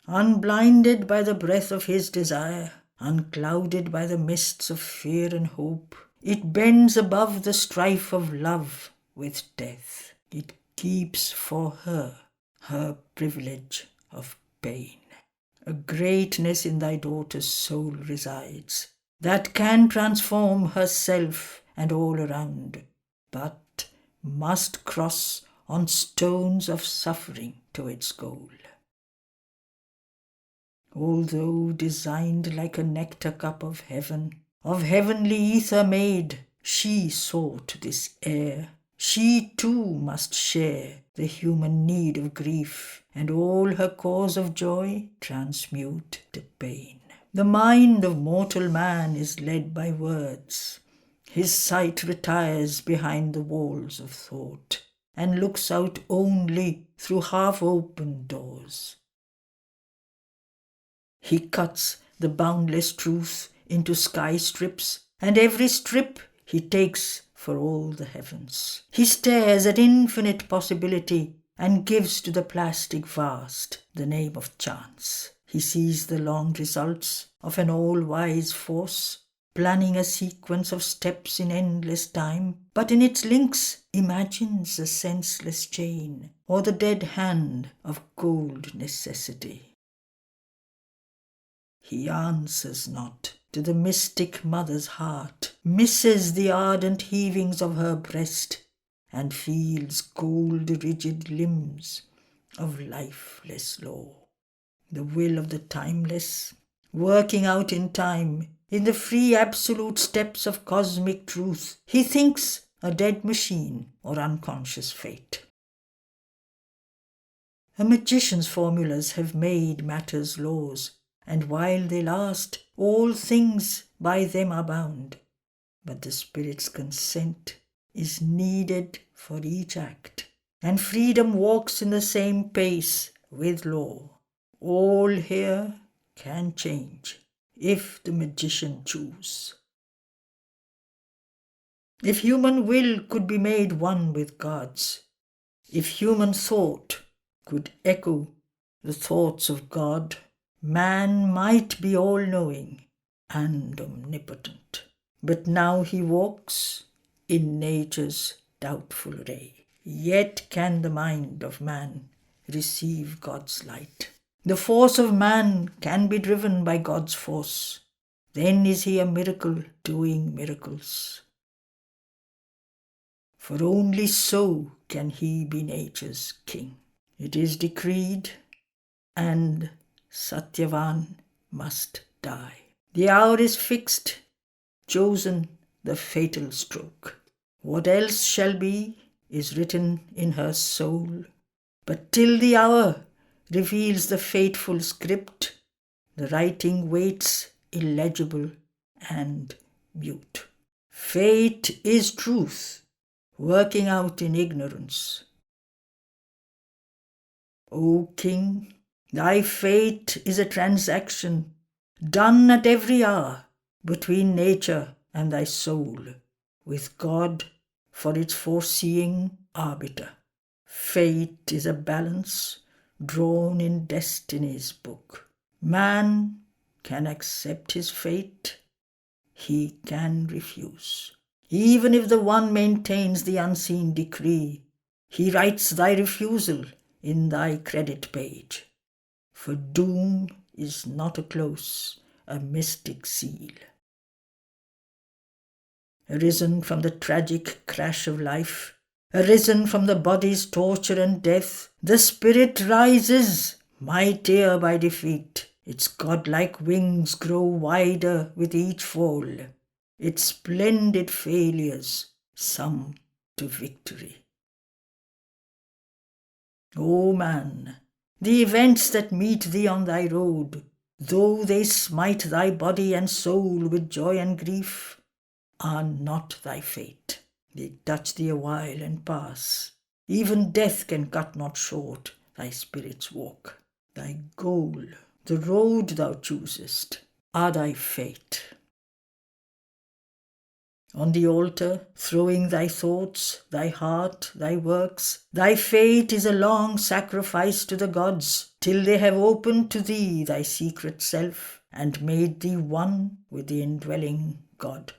Speaker 1: Unblinded by the breath of his desire, unclouded by the mists of fear and hope, it bends above the strife of love with death. It keeps for her privilege of pain. A greatness in thy daughter's soul resides that can transform herself and all around, but must cross on stones of suffering to its goal. Although designed like a nectar cup of heaven, of heavenly ether made, she sought this air. She too must share the human need of grief, and all her cause of joy transmute to pain. The mind of mortal man is led by words. His sight retires behind the walls of thought, and looks out only through half-opened doors. He cuts the boundless truth into sky strips, and every strip he takes for all the heavens. He stares at infinite possibility and gives to the plastic vast the name of chance. He sees the long results of an all-wise force, planning a sequence of steps in endless time, but in its links imagines a senseless chain, or the dead hand of cold necessity. He answers not to the mystic mother's heart, misses the ardent heavings of her breast, and feels cold rigid limbs of lifeless law. The will of the timeless, working out in time, in the free absolute steps of cosmic truth, he thinks a dead machine or unconscious fate. A magician's formulas have made matter's laws, and while they last, all things by them are bound. But the spirit's consent is needed for each act, and freedom walks in the same pace with law. All here can change, if the magician choose. If human will could be made one with God's, if human thought could echo the thoughts of God, man might be all-knowing and omnipotent. But now he walks in nature's doubtful ray. Yet can the mind of man receive God's light. The force of man can be driven by God's force. Then is he a miracle doing miracles. For only so can he be nature's king. It is decreed, and Satyavan must die. The hour is fixed, chosen the fatal stroke. What else shall be is written in her soul. But till the hour reveals the fateful script, the writing waits illegible and mute. Fate is truth, working out in ignorance. O King, thy fate is a transaction done at every hour between nature and thy soul, with God for its foreseeing arbiter. Fate is a balance drawn in destiny's book. Man can accept his fate, he can refuse. Even if the one maintains the unseen decree, he writes thy refusal in thy credit page. For doom is not a close, a mystic seal. Arisen from the tragic crash of life, arisen from the body's torture and death, the spirit rises, mightier by defeat. Its godlike wings grow wider with each fall. Its splendid failures sum to victory. O man, the events that meet thee on thy road, though they smite thy body and soul with joy and grief, are not thy fate. They touch thee awhile and pass. Even death can cut not short thy spirit's walk. Thy goal, the road thou choosest, are thy fate. On the altar, throwing thy thoughts, thy heart, thy works, thy fate is a long sacrifice to the gods, till they have opened to thee thy secret self, and made thee one with the indwelling God.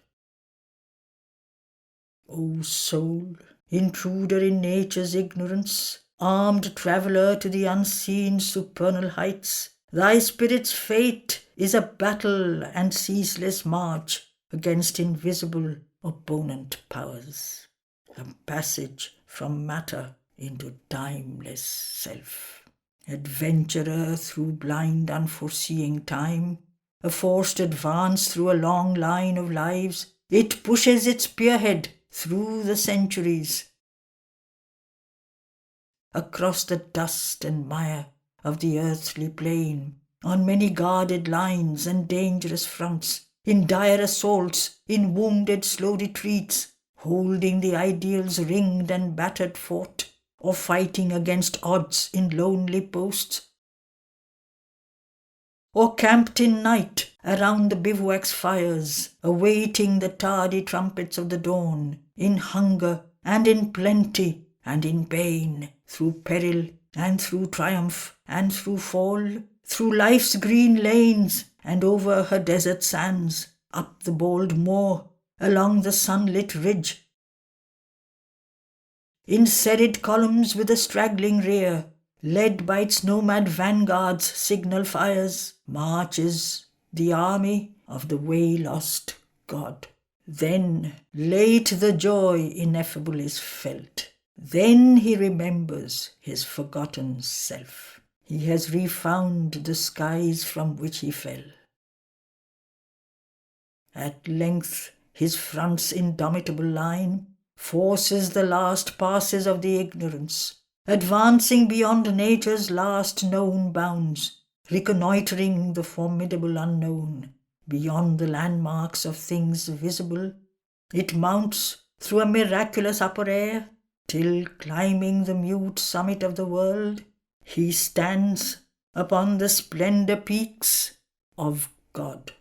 Speaker 1: O soul, intruder in nature's ignorance, armed traveller to the unseen supernal heights, thy spirit's fate is a battle and ceaseless march against invisible opponent powers, a passage from matter into timeless self. Adventurer through blind unforeseeing time, a forced advance through a long line of lives, it pushes its spearhead through the centuries, across the dust and mire of the earthly plain, on many guarded lines and dangerous fronts, in dire assaults, in wounded slow retreats, holding the ideal's ringed and battered fort, or fighting against odds in lonely posts, or camped in night around the bivouac's fires, awaiting the tardy trumpets of the dawn, in hunger and in plenty and in pain, through peril and through triumph and through fall, through life's green lanes and over her desert sands, up the bold moor, along the sunlit ridge, in serried columns with a straggling rear, led by its nomad vanguard's signal fires, marches the army of the way-lost God. Then late the joy ineffable is felt. Then he remembers his forgotten self. He has refound the skies from which he fell. At length his front's indomitable line forces the last passes of the ignorance, advancing beyond nature's last known bounds, reconnoitring the formidable unknown. Beyond the landmarks of things visible, it mounts through a miraculous upper air, till climbing the mute summit of the world, he stands upon the splendor peaks of God.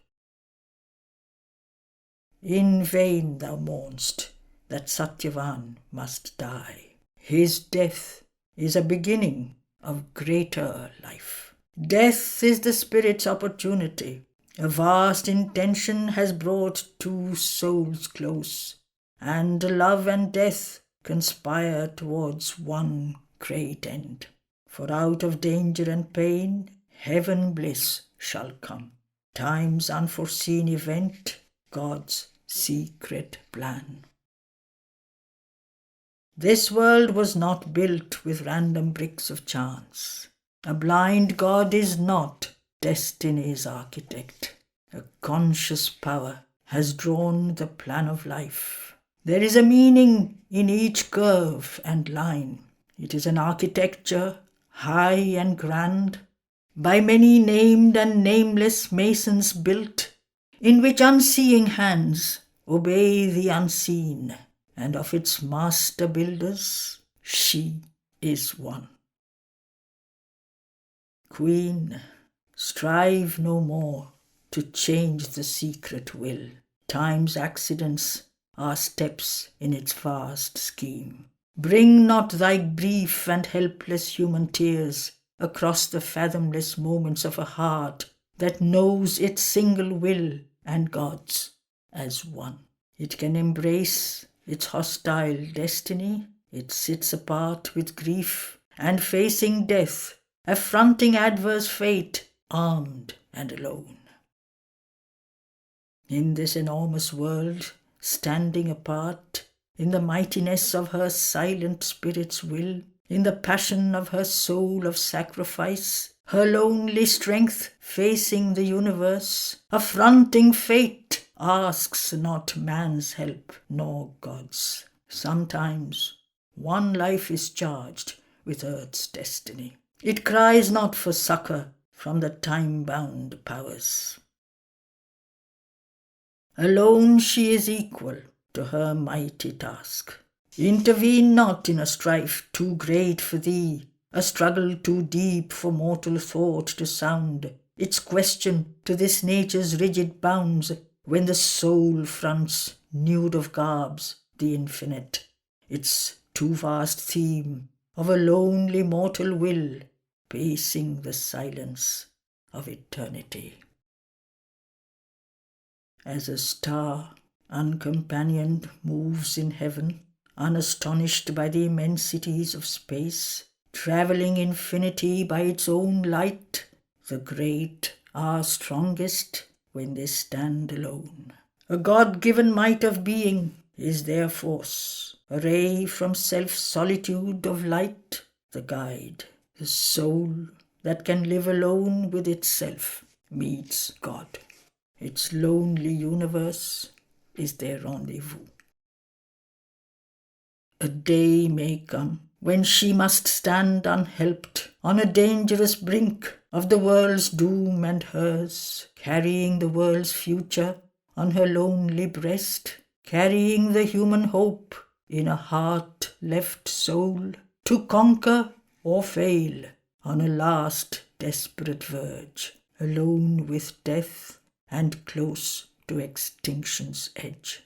Speaker 1: In vain thou mournest that Satyavan must die. His death is a beginning of greater life. Death is the spirit's opportunity. A vast intention has brought two souls close, and love and death conspire towards one great end. For out of danger and pain, heaven bliss shall come. Time's unforeseen event, God's secret plan. This world was not built with random bricks of chance. A blind God is not destiny's architect. A conscious power has drawn the plan of life. There is a meaning in each curve and line. It is an architecture high and grand, by many named and nameless masons built, in which unseeing hands obey the unseen, and of its master builders she is one. Queen, strive no more to change the secret will. Time's accidents are steps in its vast scheme. Bring not thy brief and helpless human tears across the fathomless moments of a heart that knows its single will and God's as one. It can embrace its hostile destiny. It sits apart with grief and facing death, affronting adverse fate, armed and alone. In this enormous world, standing apart, in the mightiness of her silent spirit's will, in the passion of her soul of sacrifice, her lonely strength facing the universe, affronting fate, asks not man's help nor God's. Sometimes one life is charged with earth's destiny. It cries not for succor from the time-bound powers. Alone she is equal to her mighty task. Intervene not in a strife too great for thee, a struggle too deep for mortal thought to sound, its question to this nature's rigid bounds, when the soul fronts, nude of garbs, the infinite, its too vast theme of a lonely mortal will, pacing the silence of eternity. As a star, uncompanioned, moves in heaven, unastonished by the immensities of space, travelling infinity by its own light, the great are strongest when they stand alone. A God-given might of being is their force, a ray from self-solitude of light, the guide. The soul that can live alone with itself meets God. Its lonely universe is their rendezvous. A day may come when she must stand unhelped on a dangerous brink of the world's doom and hers, carrying the world's future on her lonely breast, carrying the human hope in a heart left sole, to conquer or fail on a last desperate verge, alone with death and close to extinction's edge.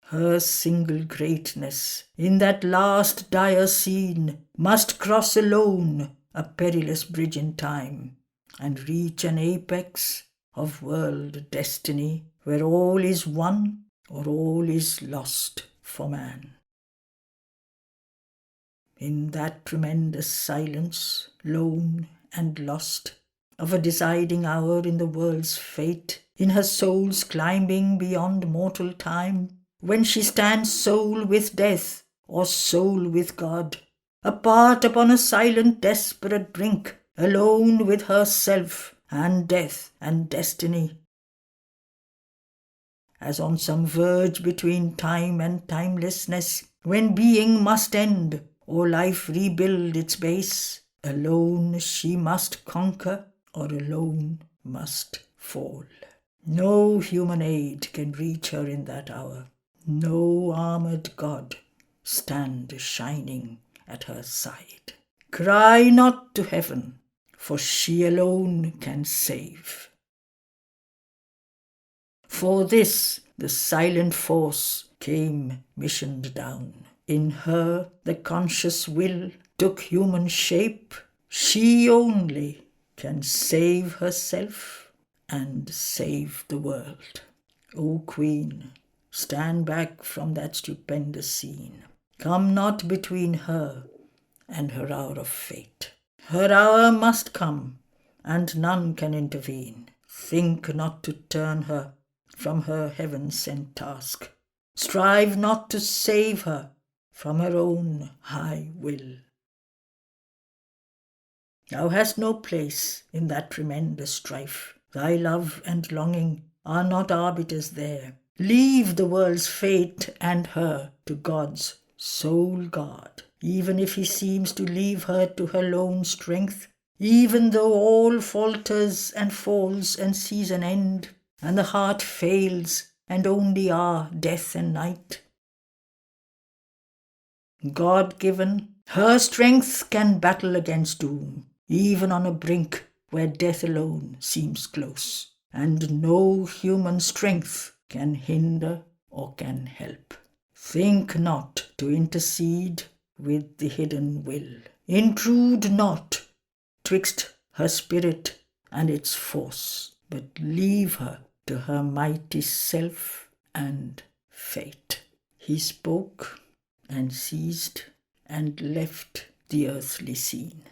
Speaker 1: Her single greatness in that last dire scene must cross alone a perilous bridge in time and reach an apex of world destiny where all is won or all is lost for man. In that tremendous silence, lone and lost, of a deciding hour in the world's fate, in her soul's climbing beyond mortal time, when she stands soul with death or soul with God, apart upon a silent desperate brink, alone with herself and death and destiny. As on some verge between time and timelessness, when being must end or life rebuild its base, alone she must conquer or alone must fall. No human aid can reach her in that hour. No armoured God stand shining at her side. Cry not to heaven, for she alone can save. For this the silent force came missioned down. In her the conscious will took human shape. She only can save herself and save the world. O Queen, stand back from that stupendous scene. Come not between her and her hour of fate. Her hour must come, and none can intervene. Think not to turn her from her heaven-sent task. Strive not to save her from her own high will. Thou hast no place in that tremendous strife. Thy love and longing are not arbiters there. Leave the world's fate and her to God's sole guard, even if he seems to leave her to her lone strength, even though all falters and falls and sees an end, and the heart fails and only are death and night. God-given, her strength can battle against doom, even on a brink where death alone seems close, and no human strength can hinder or can help. Think not to intercede with the hidden will. Intrude not twixt her spirit and its force, but leave her to her mighty self and fate. He spoke and ceased and left the earthly scene.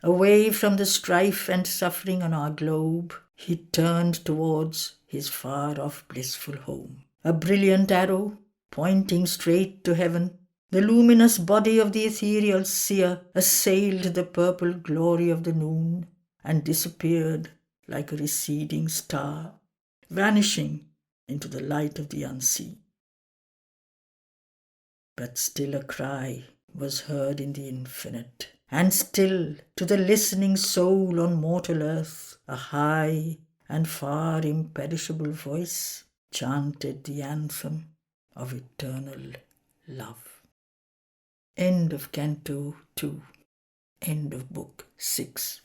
Speaker 1: Away from the strife and suffering on our globe, he turned towards his far-off blissful home. A brilliant arrow, pointing straight to heaven, the luminous body of the ethereal seer assailed the purple glory of the noon and disappeared like a receding star, vanishing into the light of the unseen. But still a cry was heard in the infinite, and still to the listening soul on mortal earth a high and far imperishable voice chanted the anthem of eternal love. End of Canto 2. End of Book 6.